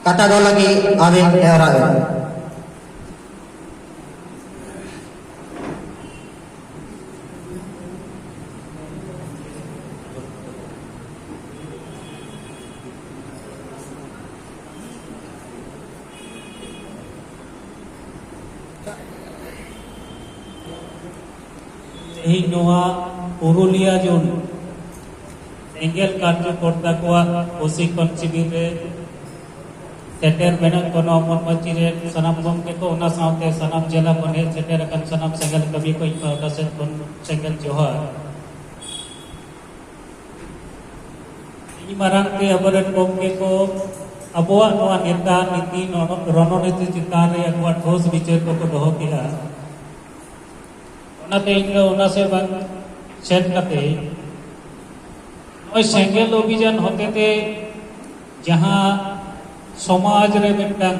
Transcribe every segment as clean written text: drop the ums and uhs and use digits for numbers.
kata do lagi abin era Purulia zone angle कार्यकर्ता को प्रशिक्षण शिविर रे सेटर बेनक कोनो मन मची रे सनाम गमके को ओना साथे सनाम जिला बने सेटर कन सनाम सेंगल कवि को पाउडा से कोन सेंगल जोहर इ मारांग ते अबरन गमके को अबवा नवा नेता नीति रणनीति चितान रे अगवा ठोस विचार को दोहो किया ओनाते इन ओना से बन सेट करते ओय सेंगल अभियान होते थे जहां समाज रे मिटन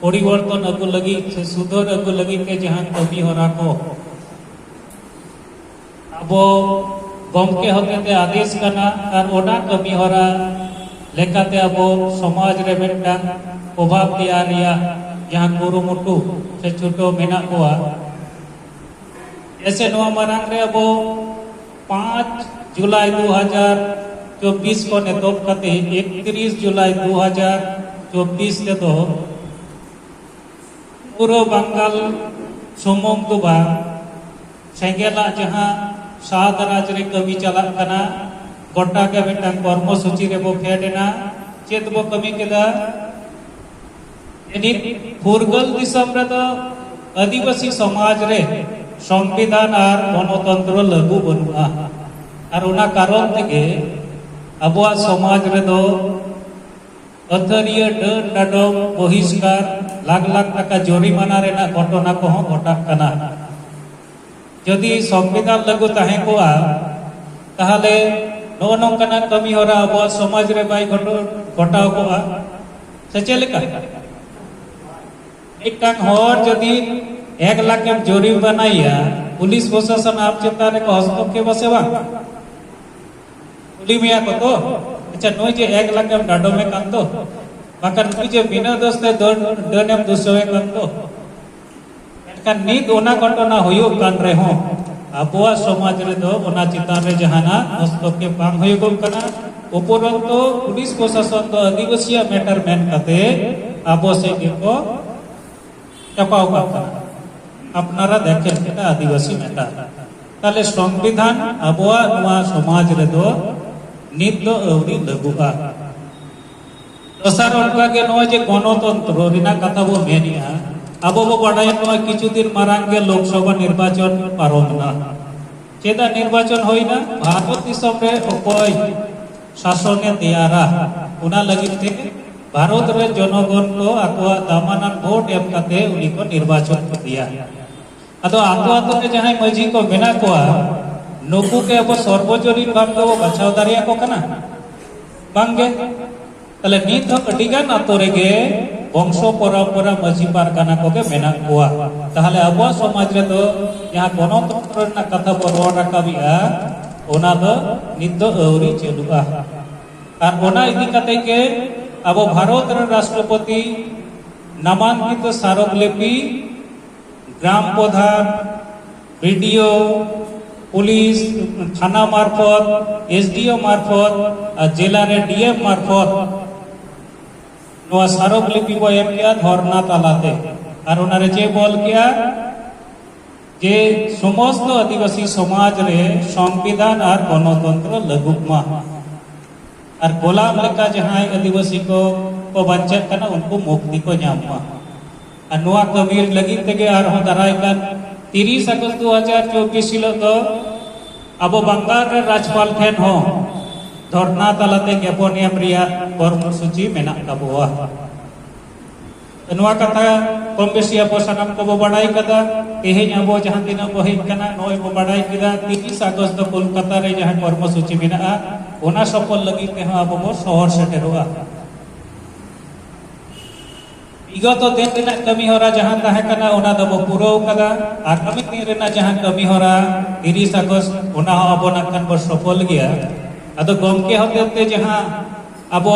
परिवर्तन अगु लगी से सुधार अगु लगी के जहां कमी होरा को अबो गमके होते थे आदेश करना और ओना कमी होरा लेकाते अबो समाज रे मिटन प्रभाव दिया रिया जहां कुरुमुटु से छुटो मेना कोआ ऐसे नवा मारांग रे अबो 5 जुलाई 2024 को नेतोप कते 31 जुलाई 2024 ते दो पूर्व बंगाल सुमुंग दो बा सेंगेला जहां सात राज रे कवि चला कना गोटा के मिटन कर्मसूची रे बो फेडेना चेत बो कमी केदा एनी फुरगल दिसम रे तो आदिवासी समाज रे संविधान और गणतंत्र लागू बनुआ और उना कारण तेगे अबुआ समाज रे दो अथरिया डर डाडम बहिष्कार लाख लाख टाका जरिमाना रेना घटना को घटा कना यदि संविधान लागू ताहे कोआ ताहले नो नोंकना कमी होरा अबुआ समाज रे बाई घटाव कोआ से चलेका एकटांग हर यदि 1 लाख के जरिमाना या पुलिस प्रशासन आप चिंता को हस्तक्षेप सेवा कुली मिया को तो अच्छा नोई जे 1 लाख के डाडो में कान तो बाकन नोई जे बिना दोस्ते डनेम दुसवे कान तो एनका नीत ओना घटना होयो कान रे हो अबुआ समाज रे दो ओना चिंता रे जहाना हस्तक्षेप बांग होयो कना उपरंतो पुलिस प्रशासन तो आदिवासी मैटर मेन कते अबो से को चपाव का अपनारा देखें केटा आदिवासी नेता ताले संविधान अबुआ नवा समाज रे दो नित दो अवरी लागुआ दसार उनका के नवा जे गणतंत्र रिना कथा बो मेनिया अबो बो बडाय नवा किछु दिन मारांग के लोकसभा निर्वाचन पारोमना चेदा निर्वाचन होइना भारत दिसम रे ओकय शासने तैयारा उना लगित ते भारत रे जनगण को आकवा दामानन वोट एम कते उनी को निर्वाचन कर दिया अदो आतो आतो के जहां मजी को मेना कोआ नुकु के अब सर्वजनीन भाव को बचाव दारिया को कना बांगे तले नीत अडिगान आतो रेगे वंश परंपरा मजी पारकाना को के मेना कोआ ताहले अब समाज रे तो यहां गणतंत्र ना कथा बरवा राकाबिया ओना दो नित अवरी चलुआ और ओना इदी कते के अब भारत रे राष्ट्रपति नामांकित स्मारकलिपि ग्राम प्रधान बीडीओ पुलिस थाना मार्फत एसडीओ मार्फत और जिला रे डीएम मार्फत नवा स्मारकलिपि को एम किया धरना तालाते और उनारे जे बोल किया जे समस्त आदिवासी समाज रे संविधान और गणतंत्र लागुमा और गोलाम लेका जहां आदिवासी को बंचत कना उनको मुक्ति को नामा और नवा कबीर लगी तेगे और हो दाराय कान 30 अगस्त 2024 हिलो तो अब बंगाल रे राज्यपाल ठेन हो धरना तालाते ज्ञापनियम रिया कर्मसूची मेना कबुआ नवा कथा कम बेसी अब सनाम को बड़ाई कदा तेहेन अब जहां दिन बहि कना नय बो बड़ाई किदा 30 अगस्त कोलकाता रे जहां कर्मसूची मेना ओना सफल लगी ते अब बो शहर सेटेरोआ विगत दिन दिन कमी होरा जहां ताहे कना ओना दबो पुरो कदा और कमी दिन रेना जहां कमी होरा 30 अगस्त ओना अब नाकन बो सफल गया अदो गमके होते जहां अब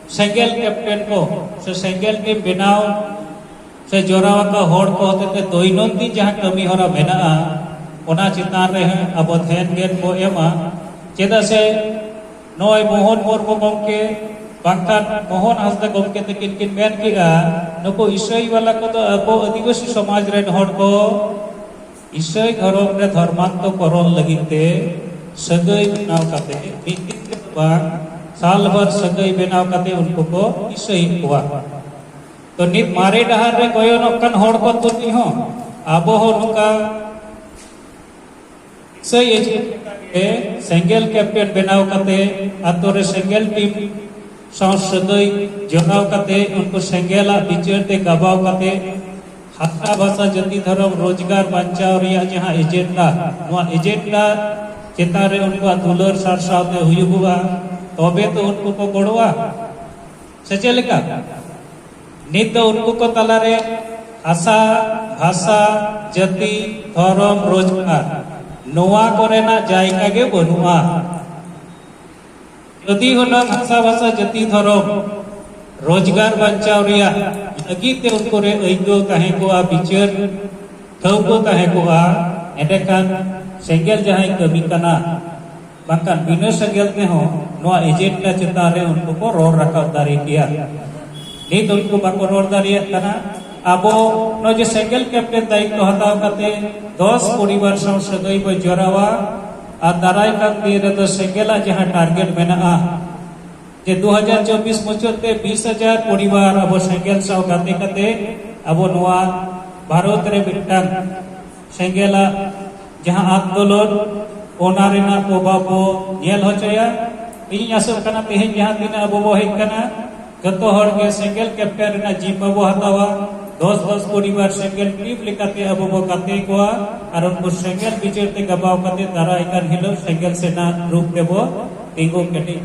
सेंगेल कैप्टन को से सेंगेल टीम बनाव से जोरावाका होड़ को होते दैनंदिन जहाँ कमी हरा मेना ओना चितान रे अब ध्यान गेन को एमा चेदा से नय मोहन मुर्मू गमके बांकान मोहन हांसदा गमके तकिन किन मेन किया नुको ईसई वाला को तो अब आदिवासी समाज रे होड़ को ईसई धर्म रे धर्मांतकरण लगिते सगई बनाव काते मिदिन बांग साल भर सगई बनाव काते उनको को ईसई हुआ तो नित मारे डहार रे गोयनोकन होड़ को तुनी हो आबो हो नुका सही सेंगेल कैप्टन बनाव काते आतो रे सेंगेल टीम सगई जगाव काते उनको सेंगेला बिचार ते गबाव काते हाथा भाषा जाति धर्म रोजगार बांचाव रिया जहां एजेंडा चेतान रे उनको दुलर सारसावते हुयुगुआ तबे तो उनको को गड़वा से चलेका नित तो उनको को तला रे आशा भाषा जाति धर्म रोजगार नोआ कोरेना जायगा गे बनुआ यदि होना भाषा भाषा जाति धर्म रोजगार बांचाव रिया लगिते उनको रे ऐगो ताहे को बिचार ठौको ताहे को एडेकान सेंगेल जहां कमी कना बांकान बिना सेंगेल ते हो नोआ एजेंडा चेतान रे उनको को रोड रखाव दारे किया नित उनको बाको रोड दारिया कना आबो नो जे सेंगेल कैप्टन दायित्व हताव काते 10 परिवार साव सगई बो जोरावा आ दाराय कान दिन रे तो सेंगेला जहां टारगेट मेना जे 2024 मुचते 20,000 परिवार अब सेंगेल साव गाते काते अब नोआ भारत रे मिटांग सेंगेला जहां आंदोलन ओना रेना को बाबो नेल होचया इन आसर कना तेहे जहां दिन अब बो हेक कना जतो हर के सेंगेल कैप्टन रेना जीप बो हतावा 10 परिवार सेंगेल टीम लेकाते अब बो काते को और उनको सेंगेल बिचरते गबाव काते दारा इकान हिलो सेंगेल सेना रूप देबो तिंगो केटे